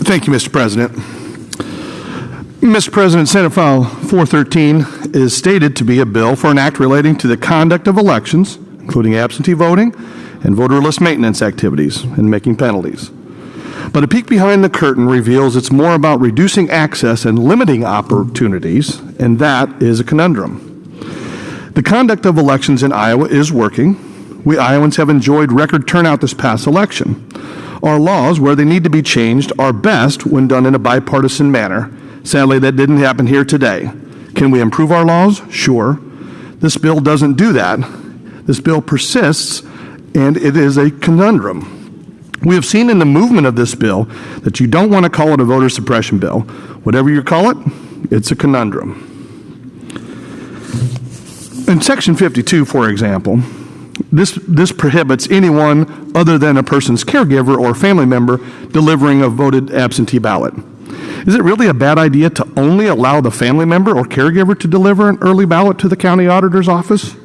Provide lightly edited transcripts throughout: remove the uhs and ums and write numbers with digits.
Thank you, Mr. President. Mr. President, Senate File 413 is stated to be a bill for an act relating to the conduct of elections, including absentee voting and voter list maintenance activities and making penalties. But a peek behind the curtain reveals it's more about reducing access and limiting opportunities, and that is a conundrum. The conduct of elections in Iowa is working. We Iowans have enjoyed record turnout this past election. Our laws, where they need to be changed, are best when done in a bipartisan manner. Sadly, that didn't happen here today. Can we improve our laws? Sure. This bill doesn't do that. This bill persists, and it is a conundrum. We have seen in the movement of this bill that you don't want to call it a voter suppression bill. Whatever you call it, it's a conundrum. In Section 52, for example, this prohibits anyone other than a person's caregiver or family member delivering a voted absentee ballot. Is it really a bad idea to only allow the family member or caregiver to deliver an early ballot to the county auditor's office?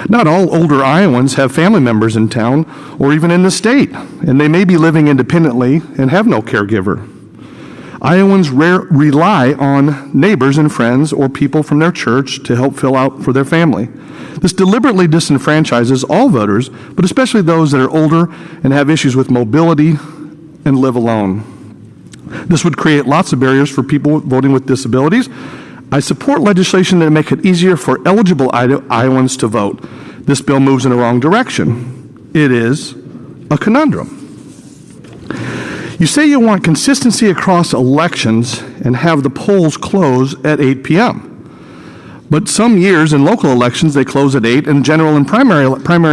Not all older Iowans have family members in town or even in the state, and they may be living independently and have no caregiver. Iowans rely on neighbors and friends or people from their church to help fill out for their family. This deliberately disenfranchises all voters, but especially those that are older and have issues with mobility and live alone. This would create lots of barriers for people voting with disabilities. I support legislation that make it easier for eligible Iowans to vote. This bill moves in the wrong direction. It is a conundrum. You say you want consistency across elections and have the polls close at 8 p.m. But some years in local elections they close at 8, and general and primary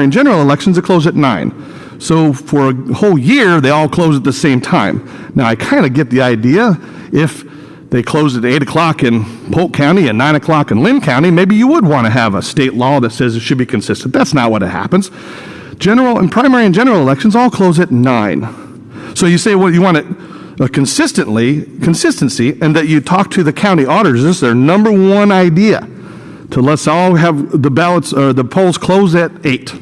and general elections they close at 9. So for a whole year they all close at the same time. Now I kind of get the idea. If they close at 8 o'clock in Polk County and 9 o'clock in Lynn County, maybe you would want to have a state law that says it should be consistent. That's not what happens. General and primary and general elections all close at 9. So you say, well, you want it consistency, and that you talk to the county auditors. This is their number one idea, to let's all have the ballots or the polls close at 8.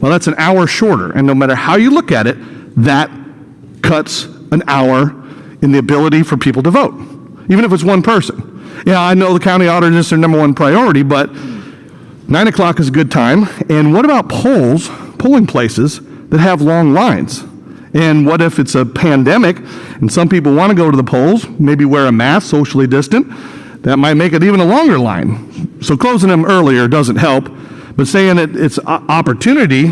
Well, that's an hour shorter, and no matter how you look at it, that cuts an hour in the ability for people to vote, even if it's one person. Yeah, I know the county auditors is their number one priority, but 9 o'clock is a good time. And what about polling places that have long lines? And what if it's a pandemic and some people want to go to the polls, maybe wear a mask, socially distant? That might make it even a longer line. So closing them earlier doesn't help, but saying it's opportunity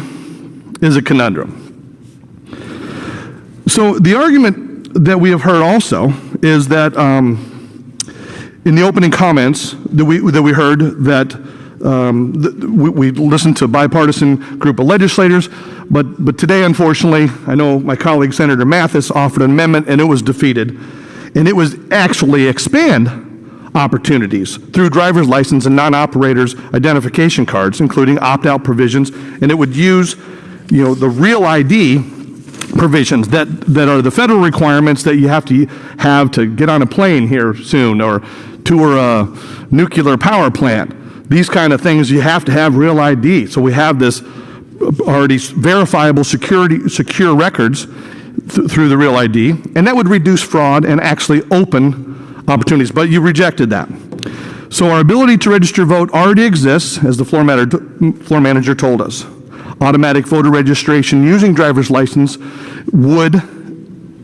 is a conundrum. So the argument that we have heard also is that in the opening comments that we heard that we listened to a bipartisan group of legislators, but today, unfortunately, I know my colleague Senator Mathis offered an amendment and it was defeated, and it was actually expand opportunities through driver's license and non-operators identification cards, including opt-out provisions, and it would use, the real ID provisions that are the federal requirements that you have to get on a plane here soon or tour a nuclear power plant. These kind of things, you have to have real ID. So we have this already verifiable secure records through the real ID, and that would reduce fraud and actually open opportunities, but you rejected that. So our ability to register vote already exists, as the floor manager told us. Automatic voter registration using driver's license would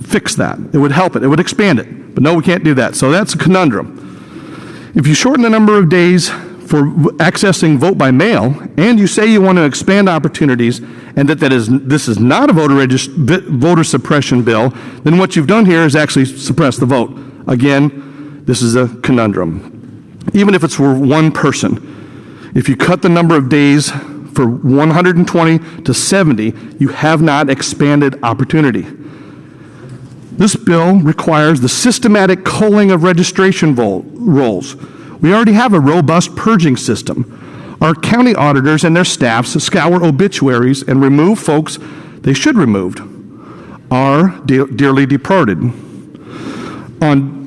fix that. It would help it. It would expand it. But no, we can't do that. So that's a conundrum. If you shorten the number of days for accessing vote by mail, and you say you want to expand opportunities, and this is not a voter suppression bill, then what you've done here is actually suppress the vote. Again, this is a conundrum. Even if it's for one person, if you cut the number of days for 120 to 70, you have not expanded opportunity. This bill requires the systematic culling of registration rolls. We already have a robust purging system. Our county auditors and their staffs scour obituaries and remove folks they should removed, are dearly departed. On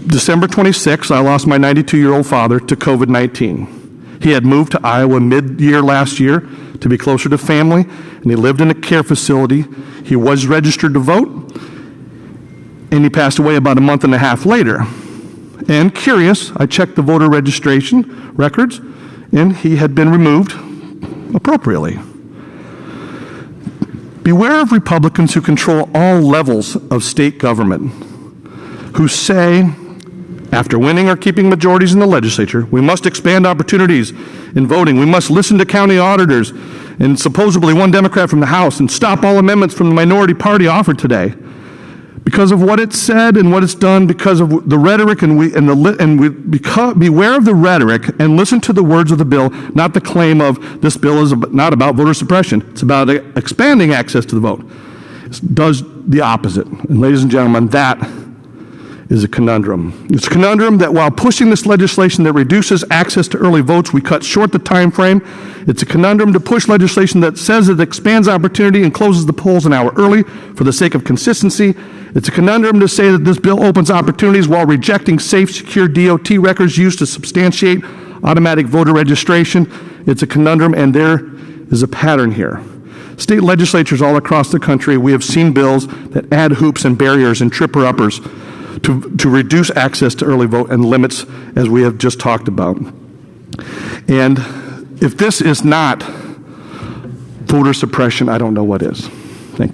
December 26, I lost my 92-year-old father to COVID-19. He had moved to Iowa mid-year last year to be closer to family, and he lived in a care facility. He was registered to vote. And he passed away about a month and a half later. And curious, I checked the voter registration records, and he had been removed appropriately. Beware of Republicans who control all levels of state government, who say, after winning or keeping majorities in the legislature, we must expand opportunities in voting. We must listen to county auditors and supposedly one Democrat from the House and stop all amendments from the minority party offered today. Because of what it's said and what it's done, because of the rhetoric, beware of the rhetoric and listen to the words of the bill, not the claim of this bill is not about voter suppression. It's about expanding access to the vote. It does the opposite. And ladies and gentlemen, that is a conundrum. It's a conundrum that while pushing this legislation that reduces access to early votes, we cut short the time frame. It's a conundrum to push legislation that says it expands opportunity and closes the polls an hour early for the sake of consistency. It's a conundrum to say that this bill opens opportunities while rejecting safe, secure DOT records used to substantiate automatic voter registration. It's a conundrum, and there is a pattern here. State legislatures all across the country, we have seen bills that add hoops and barriers and tripper-uppers to reduce access to early vote and limits, as we have just talked about. And if this is not voter suppression, I don't know what is.